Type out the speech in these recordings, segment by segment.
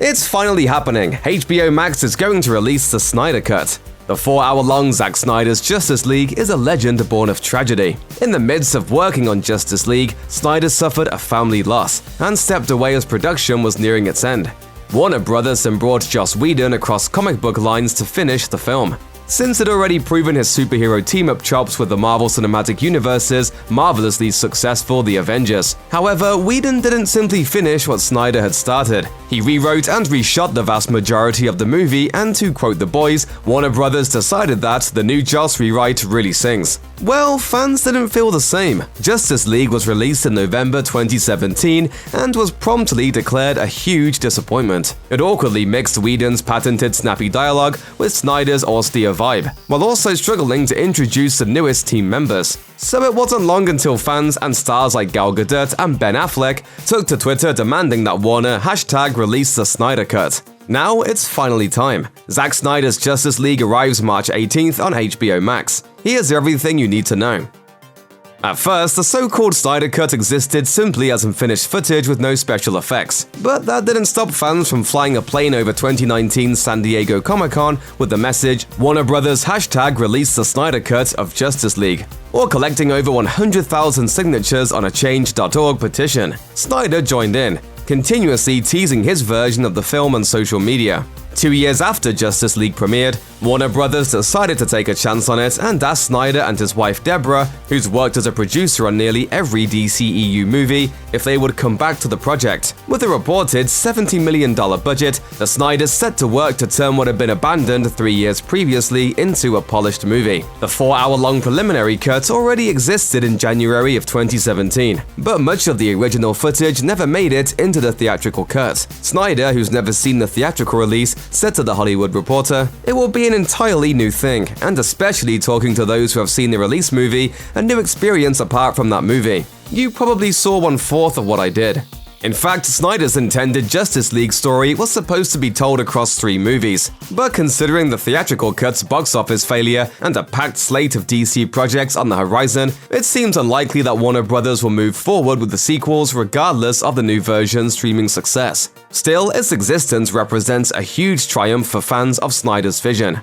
It's finally happening. HBO Max is going to release the Snyder Cut. The 4-hour-long Zack Snyder's Justice League is a legend born of tragedy. In the midst of working on Justice League, Snyder suffered a family loss and stepped away as production was nearing its end. Warner Brothers then brought Joss Whedon across comic book lines to finish the film. Since it already proven his superhero team-up chops with the Marvel Cinematic Universe's marvelously successful The Avengers. However, Whedon didn't simply finish what Snyder had started. He rewrote and reshot the vast majority of the movie, and to quote the boys, Warner Brothers decided that the new Joss rewrite really sings. Well, fans didn't feel the same. Justice League was released in November 2017 and was promptly declared a huge disappointment. It awkwardly mixed Whedon's patented snappy dialogue with Snyder's austere vibe, while also struggling to introduce the newest team members. So it wasn't long until fans and stars like Gal Gadot and Ben Affleck took to Twitter demanding that Warner #release the Snyder Cut. Now it's finally time. Zack Snyder's Justice League arrives March 18th on HBO Max. Here's everything you need to know. At first, the so-called Snyder Cut existed simply as unfinished footage with no special effects. But that didn't stop fans from flying a plane over 2019's San Diego Comic-Con with the message, Warner Brothers #release the Snyder Cut of Justice League, or collecting over 100,000 signatures on a Change.org petition. Snyder joined in, continuously teasing his version of the film on social media. 2 years after Justice League premiered, Warner Brothers decided to take a chance on it and asked Snyder and his wife Deborah, who's worked as a producer on nearly every DCEU movie, if they would come back to the project. With a reported $70 million budget, the Snyders set to work to turn what had been abandoned 3 years previously into a polished movie. The 4-hour-long preliminary cut already existed in January of 2017, but much of the original footage never made it into the theatrical cut. Snyder, who's never seen the theatrical release, said to The Hollywood Reporter, "It will be an entirely new thing, and especially talking to those who have seen the release movie, a new experience apart from that movie. You probably saw 1/4 of what I did." In fact, Snyder's intended Justice League story was supposed to be told across 3 movies, but considering the theatrical cut's box office failure and a packed slate of DC projects on the horizon, it seems unlikely that Warner Brothers will move forward with the sequels regardless of the new version's streaming success. Still, its existence represents a huge triumph for fans of Snyder's vision.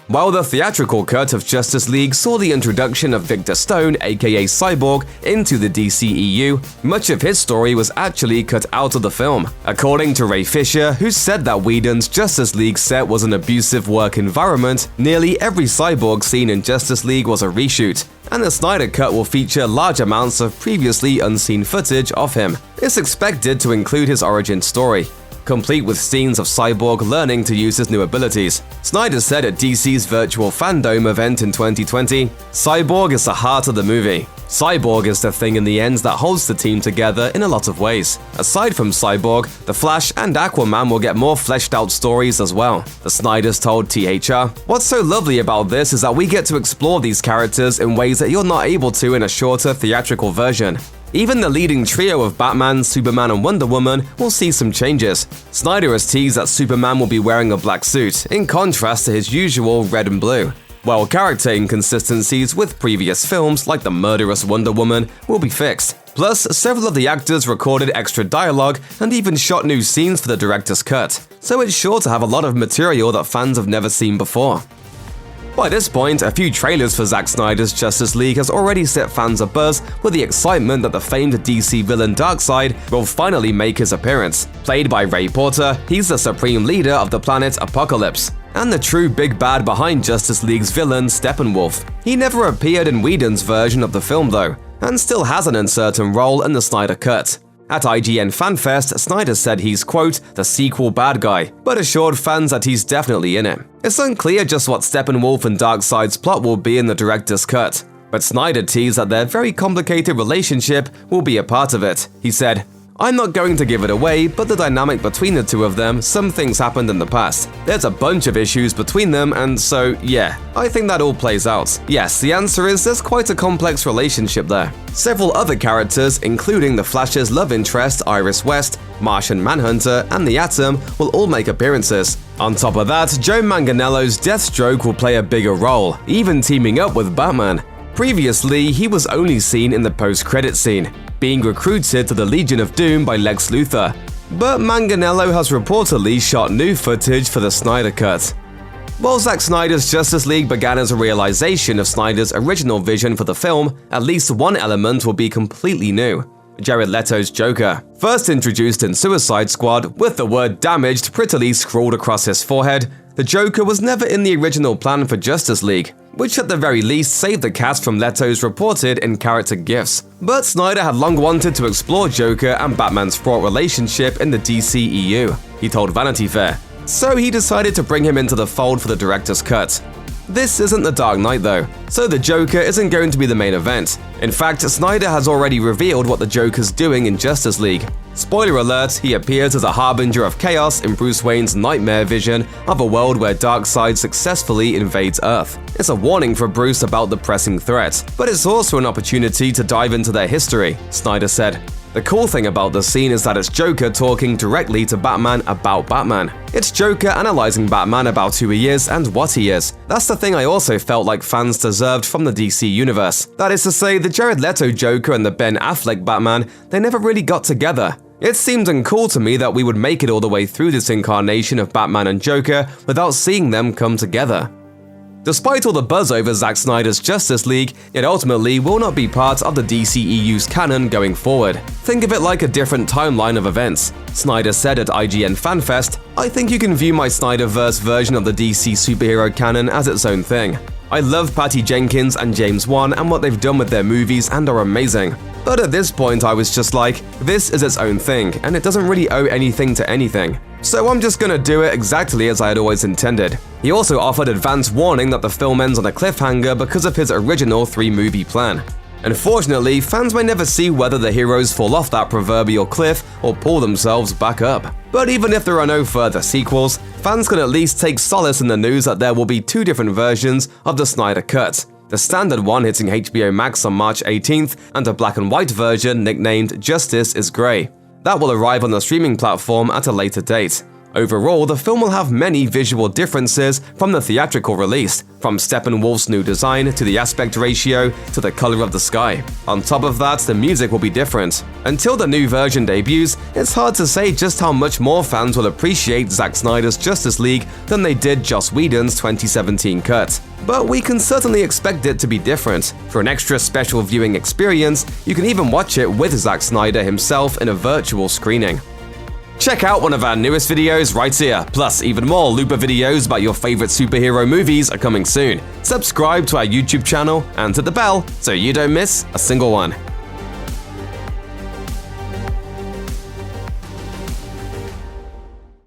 While the theatrical cut of Justice League saw the introduction of Victor Stone, aka Cyborg, into the DCEU, much of his story was actually cut out of the film. According to Ray Fisher, who said that Whedon's Justice League set was an abusive work environment, nearly every Cyborg scene in Justice League was a reshoot, and the Snyder Cut will feature large amounts of previously unseen footage of him. It's expected to include his origin story, complete with scenes of Cyborg learning to use his new abilities. Snyder said at DC's virtual fandom event in 2020, "Cyborg is the heart of the movie. Cyborg is the thing in the end that holds the team together in a lot of ways. Aside from Cyborg, The Flash and Aquaman will get more fleshed out stories as well," the Snyders told THR. "What's so lovely about this is that we get to explore these characters in ways that you're not able to in a shorter theatrical version. Even the leading trio of Batman, Superman, and Wonder Woman will see some changes. Snyder has teased that Superman will be wearing a black suit, in contrast to his usual red and blue, while character inconsistencies with previous films like the murderous Wonder Woman will be fixed. Plus, several of the actors recorded extra dialogue and even shot new scenes for the director's cut, so it's sure to have a lot of material that fans have never seen before." By this point, a few trailers for Zack Snyder's Justice League has already set fans abuzz with the excitement that the famed DC villain Darkseid will finally make his appearance. Played by Ray Porter, he's the supreme leader of the planet Apocalypse, and the true big bad behind Justice League's villain Steppenwolf. He never appeared in Whedon's version of the film though, and still has an uncertain role in the Snyder Cut. At IGN FanFest, Snyder said he's, quote, "the sequel bad guy," but assured fans that he's definitely in it. It's unclear just what Steppenwolf and Darkseid's plot will be in the director's cut, but Snyder teased that their very complicated relationship will be a part of it. He said, "I'm not going to give it away, but the dynamic between the two of them, some things happened in the past. There's a bunch of issues between them, and so, yeah, I think that all plays out." Yes, the answer is there's quite a complex relationship there. Several other characters, including the Flash's love interest Iris West, Martian Manhunter, and the Atom, will all make appearances. On top of that, Joe Manganiello's Deathstroke will play a bigger role, even teaming up with Batman. Previously, he was only seen in the post-credit scene, being recruited to the Legion of Doom by Lex Luthor. But Manganiello has reportedly shot new footage for the Snyder Cut. While Zack Snyder's Justice League began as a realization of Snyder's original vision for the film, at least one element will be completely new: Jared Leto's Joker. First introduced in Suicide Squad with the word damaged prettily scrawled across his forehead, the Joker was never in the original plan for Justice League, which at the very least saved the cast from Leto's reported in-character gifts. But Snyder had long wanted to explore Joker and Batman's fraught relationship in the DCEU, he told Vanity Fair. So he decided to bring him into the fold for the director's cut. This isn't The Dark Knight though, so the Joker isn't going to be the main event. In fact, Snyder has already revealed what the Joker's doing in Justice League. Spoiler alert, he appears as a harbinger of chaos in Bruce Wayne's nightmare vision of a world where Darkseid successfully invades Earth. It's a warning for Bruce about the pressing threat, but it's also an opportunity to dive into their history, Snyder said. The cool thing about the scene is that it's Joker talking directly to Batman about Batman. It's Joker analyzing Batman about who he is and what he is. That's the thing I also felt like fans deserved from the DC universe. That is to say, the Jared Leto Joker and the Ben Affleck Batman, they never really got together. It seemed uncool to me that we would make it all the way through this incarnation of Batman and Joker without seeing them come together. Despite all the buzz over Zack Snyder's Justice League, it ultimately will not be part of the DCEU's canon going forward. Think of it like a different timeline of events. Snyder said at IGN FanFest, "I think you can view my Snyderverse version of the DC superhero canon as its own thing. I love Patty Jenkins and James Wan and what they've done with their movies and are amazing. But at this point I was just like, this is its own thing, and it doesn't really owe anything to anything. So I'm just gonna do it exactly as I had always intended." He also offered advance warning that the film ends on a cliffhanger because of his original 3-movie plan. Unfortunately, fans may never see whether the heroes fall off that proverbial cliff or pull themselves back up. But even if there are no further sequels, fans can at least take solace in the news that there will be 2 different versions of the Snyder Cut. The standard one hitting HBO Max on March 18th and a black and white version nicknamed Justice is Grey. That will arrive on the streaming platform at a later date. Overall, the film will have many visual differences from the theatrical release, from Steppenwolf's new design to the aspect ratio to the color of the sky. On top of that, the music will be different. Until the new version debuts, it's hard to say just how much more fans will appreciate Zack Snyder's Justice League than they did Joss Whedon's 2017 cut. But we can certainly expect it to be different. For an extra special viewing experience, you can even watch it with Zack Snyder himself in a virtual screening. Check out one of our newest videos right here, plus even more Looper videos about your favorite superhero movies are coming soon. Subscribe to our YouTube channel and hit the bell so you don't miss a single one.